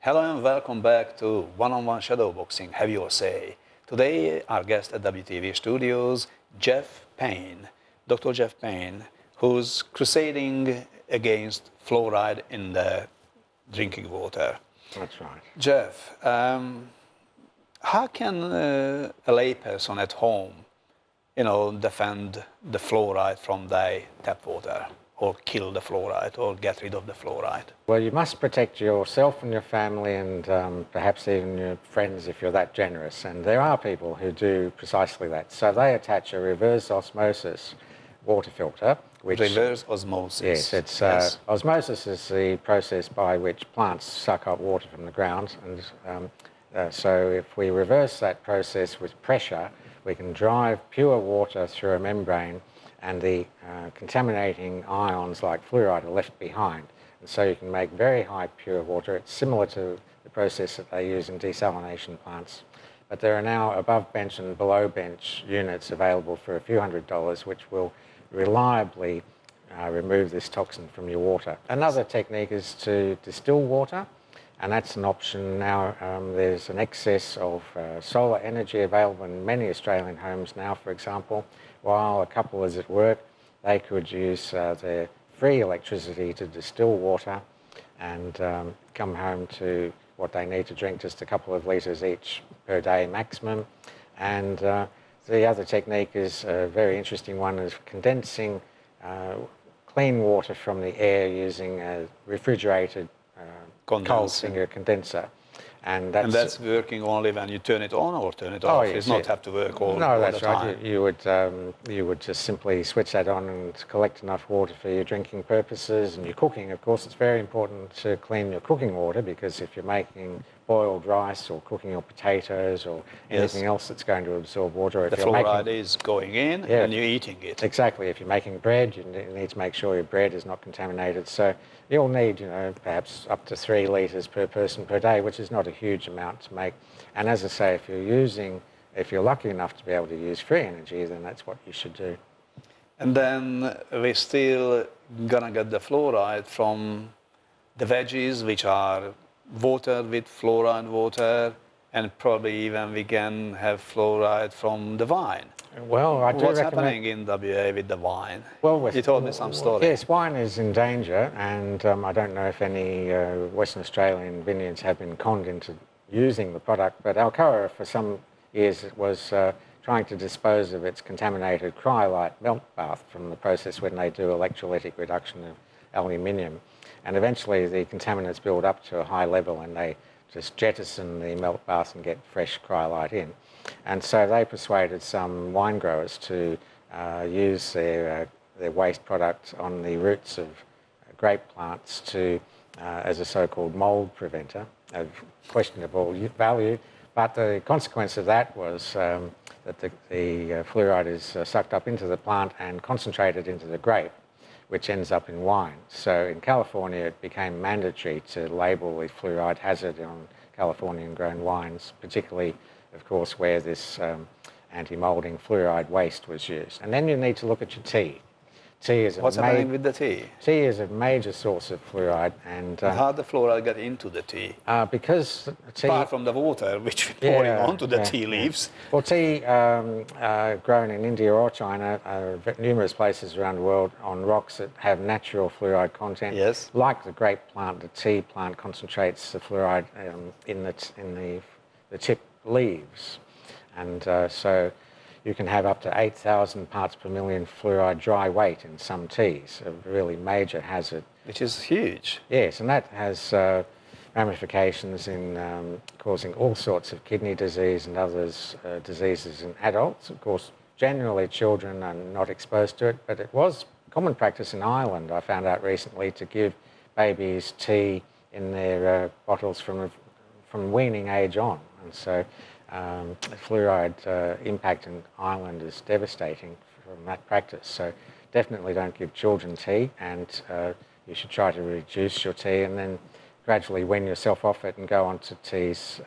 Hello and welcome back to One-on-One Shadowboxing, Have Your Say. Today our guest at WTV Studios, Geoff Payne, Dr. Geoff Payne, who's crusading against fluoride in the drinking water. That's right. Geoff, how can a layperson at home, defend the fluoride from their tap water, or kill the fluoride, or get rid of the fluoride? Well, you must protect yourself and your family and perhaps even your friends if you're that generous. And there are people who do precisely that. So they attach a reverse osmosis water filter. Reverse osmosis. Yes, osmosis is the process by which plants suck up water from the ground. And so if we reverse that process with pressure, we can drive pure water through a membrane, and the contaminating ions like fluoride are left behind. And so you can make very high pure water. It's similar to the process that they use in desalination plants. But there are now above bench and below bench units available for a few $100s, which will reliably remove this toxin from your water. Another technique is to distill water, and that's an option now. There's an excess of solar energy available in many Australian homes now, for example. While a couple is at work, they could use their free electricity to distill water and come home to what they need to drink, just a couple of litres each per day maximum. And the other technique is a very interesting one, is condensing clean water from the air using a refrigerated coal finger condenser. And that's working only when you turn it on or turn it off? Yes, it does not have to work all, no, all that's the time? right. You would just simply switch that on and collect enough water for your drinking purposes. And your cooking, of course, it's very important to clean your cooking water, because if you're making boiled rice or cooking your potatoes or anything else that's going to absorb water, the fluoride is going in and you're eating it. Exactly. If you're making bread, you need to make sure your bread is not contaminated. So you'll need, perhaps up to 3 litres per person per day, which is not a huge amount to make. And as I say, if you're lucky enough to be able to use free energy, then that's what you should do. And then we're still gonna get the fluoride from the veggies, which are watered with fluoride water, and probably even we can have fluoride from the wine. Well, I do What's recommend... happening in WA with the wine? Well, you told me some story. Yes, wine is in danger, and I don't know if any Western Australian vineyards have been conned into using the product, but Alcoa for some years was trying to dispose of its contaminated cryolite melt bath from the process when they do electrolytic reduction of aluminium. And eventually the contaminants build up to a high level and they just jettison the melt bath and get fresh cryolite in. And so they persuaded some wine growers to use their waste product on the roots of grape plants as a so-called mould preventer of questionable value. But the consequence of that was that the fluoride is sucked up into the plant and concentrated into the grape, which ends up in wine. So in California, it became mandatory to label the fluoride hazard on Californian-grown wines, particularly, of course, where this anti-moulding fluoride waste was used. And then you need to look at your tea. What's happening with the tea? Tea is a major source of fluoride. And how did the fluoride get into the tea? Because tea... Apart from the water which we're pouring onto the tea leaves. Well, tea grown in India or China, numerous places around the world on rocks that have natural fluoride content. Yes. Like the grape plant, the tea plant concentrates the fluoride in the tip leaves. And so you can have up to 8,000 parts per million fluoride dry weight in some teas, a really major hazard. Which is huge. Yes, and that has ramifications in causing all sorts of kidney disease and others diseases in adults. Of course, generally children are not exposed to it, but it was common practice in Ireland, I found out recently, to give babies tea in their bottles from weaning age on. And so the fluoride impact in Ireland is devastating from that practice. So definitely don't give children tea, and you should try to reduce your tea and then gradually wean yourself off it and go on to teas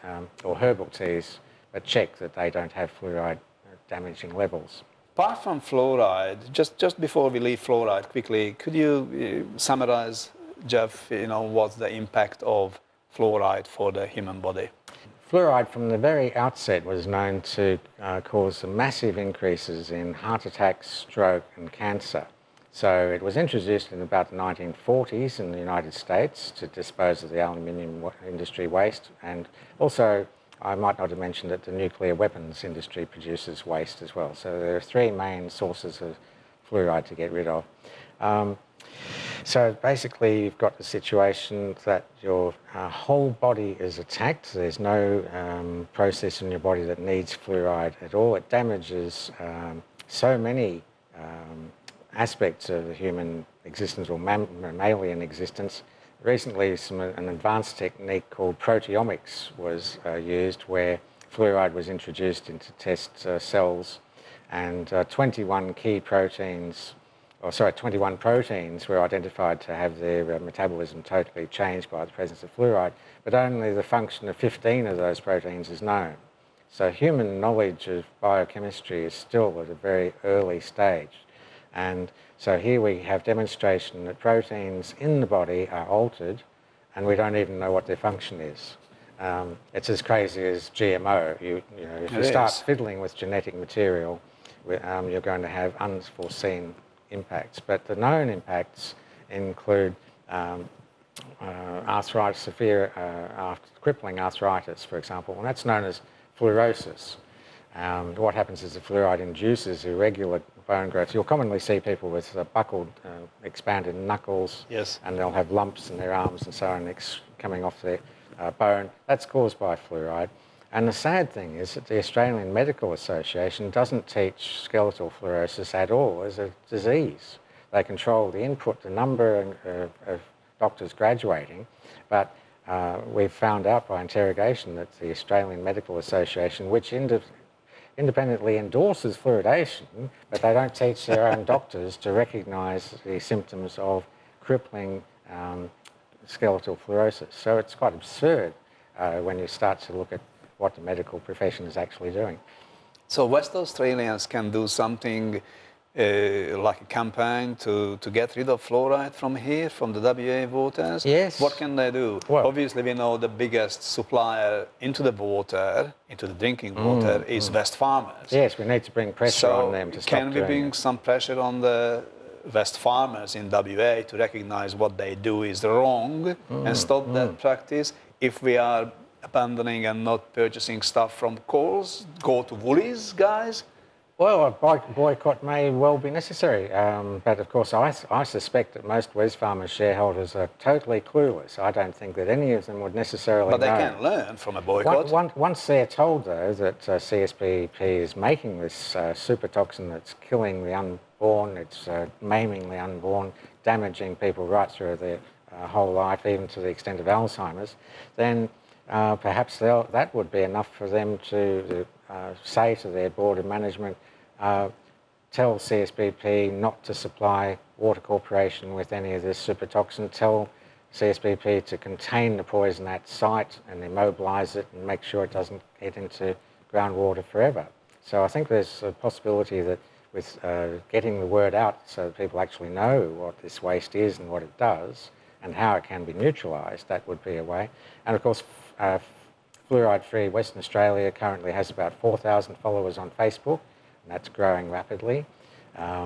or herbal teas, but check that they don't have fluoride damaging levels. Apart from fluoride, just before we leave fluoride quickly, could you summarize, Geoff, what's the impact of fluoride for the human body? Fluoride from the very outset was known to cause massive increases in heart attacks, stroke and cancer. So it was introduced in about the 1940s in the United States to dispose of the aluminium industry waste, and also I might not have mentioned that the nuclear weapons industry produces waste as well. So there are three main sources of fluoride to get rid of. So basically you've got the situation that your whole body is attacked. There's no process in your body that needs fluoride at all. It damages so many aspects of the human existence or mammalian existence. Recently an advanced technique called proteomics was used, where fluoride was introduced into test cells, and 21 proteins were identified to have their metabolism totally changed by the presence of fluoride, but only the function of 15 of those proteins is known. So human knowledge of biochemistry is still at a very early stage. And so here we have demonstration that proteins in the body are altered and we don't even know what their function is. It's as crazy as GMO. If you start fiddling with genetic material, you're going to have unforeseen impacts. But the known impacts include arthritis, severe crippling arthritis, for example, and that's known as fluorosis. What happens is the fluoride induces irregular bone growth. You'll commonly see people with buckled, expanded knuckles, and they'll have lumps in their arms and so on coming off their bone. That's caused by fluoride. And the sad thing is that the Australian Medical Association doesn't teach skeletal fluorosis at all as a disease. They control the input, the number of doctors graduating, but we've found out by interrogation that the Australian Medical Association, which independently endorses fluoridation, but they don't teach their own doctors to recognise the symptoms of crippling skeletal fluorosis. So it's quite absurd when you start to look at what the medical profession is actually doing. So West Australians can do something like a campaign to get rid of fluoride from here, from the WA waters? Yes. What can they do? Well, obviously we know the biggest supplier into the water, into the drinking water, is West Farmers. Yes, we need to bring pressure on them to stop doing it. Can we bring some pressure on the West Farmers in WA to recognize what they do is wrong and stop that practice? If we are abandoning and not purchasing stuff from Coles, go to Woolies, guys? Well, a boycott may well be necessary, but of course I suspect that most Wesfarmers shareholders are totally clueless. I don't think that any of them would necessarily But they can learn from a boycott. Once they're told, though, that CSBP is making this super toxin that's killing the unborn, it's maiming the unborn, damaging people right through their whole life, even to the extent of Alzheimer's, then perhaps that would be enough for them to say to their board of management, tell CSBP not to supply Water Corporation with any of this super toxin, tell CSBP to contain the poison at site and immobilise it and make sure it doesn't get into groundwater forever. So I think there's a possibility that with getting the word out so that people actually know what this waste is and what it does and how it can be neutralised, that would be a way. And of course, Fluoride-free Western Australia currently has about 4,000 followers on Facebook, and that's growing rapidly.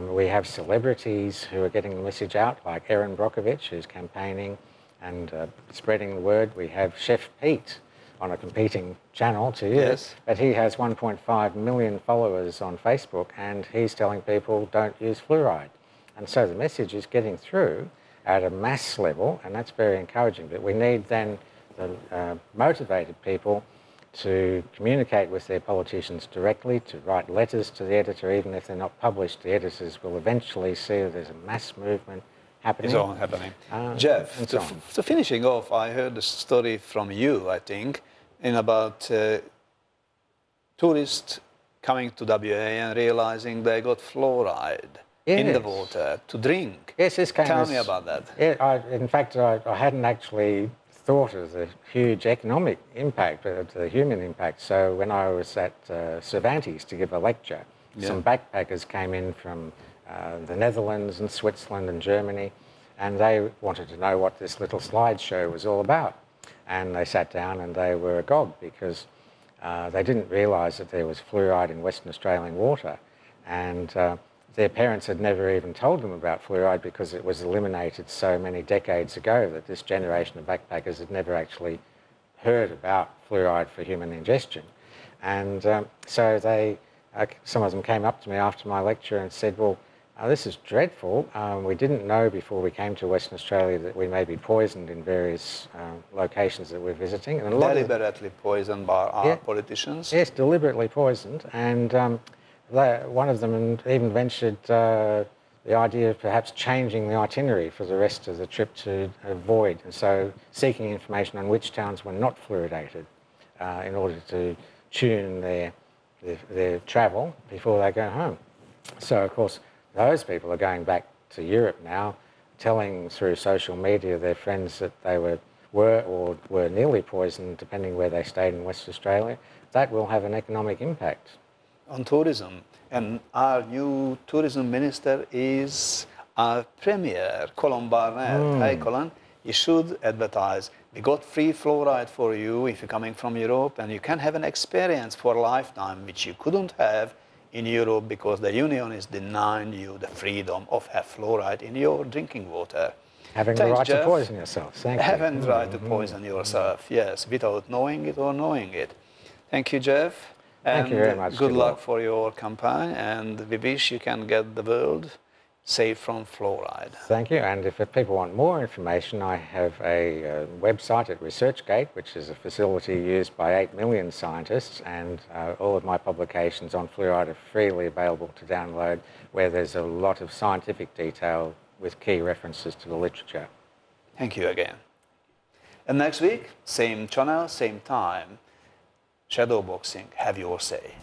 We have celebrities who are getting the message out, like Erin Brockovich, who's campaigning and spreading the word. We have Chef Pete on a competing channel to you, but he has 1.5 million followers on Facebook, and he's telling people don't use fluoride. And so the message is getting through at a mass level, and that's very encouraging. But we need then the motivated people to communicate with their politicians directly, to write letters to the editor, even if they're not published. The editors will eventually see that there's a mass movement happening. It's all happening. Geoff, so finishing off, I heard a story from you, I think, in about tourists coming to WA and realizing they got fluoride in the water to drink. Yes, this came Tell me about that. Yeah, in fact, I hadn't actually thought of the huge economic impact, the human impact. So when I was at Cervantes to give a lecture, some backpackers came in from the Netherlands and Switzerland and Germany, and they wanted to know what this little slideshow was all about. and they sat down and they were agog because they didn't realise that there was fluoride in Western Australian water, and their parents had never even told them about fluoride because it was eliminated so many decades ago that this generation of backpackers had never actually heard about fluoride for human ingestion. And so they, some of them came up to me after my lecture and said, well, this is dreadful. We didn't know before we came to Western Australia that we may be poisoned in various locations that we're visiting. And Deliberately poisoned by our politicians? Yes, deliberately poisoned. And one of them even ventured the idea of perhaps changing the itinerary for the rest of the trip to avoid, and so seeking information on which towns were not fluoridated in order to tune their travel before they go home. So, of course, those people are going back to Europe now, telling through social media their friends that they were or were nearly poisoned, depending where they stayed in West Australia. That will have an economic impact. On tourism. And our new tourism minister is our premier, Colin Barnett. Hi, Colin. You should advertise. We got free fluoride for you if you're coming from Europe, and you can have an experience for a lifetime which you couldn't have in Europe because the Union is denying you the freedom of have fluoride in your drinking water. Having the right to poison yourself. Thank you. Having the right to poison yourself, yes, without knowing it or knowing it. Thank you, Geoff. Thank you very much. Good luck for your campaign, and we wish you can get the world safe from fluoride. Thank you, and if people want more information, I have a website at ResearchGate, which is a facility used by 8 million scientists, and all of my publications on fluoride are freely available to download, where there's a lot of scientific detail with key references to the literature. Thank you again. And next week, same channel, same time, shadowboxing, have your say.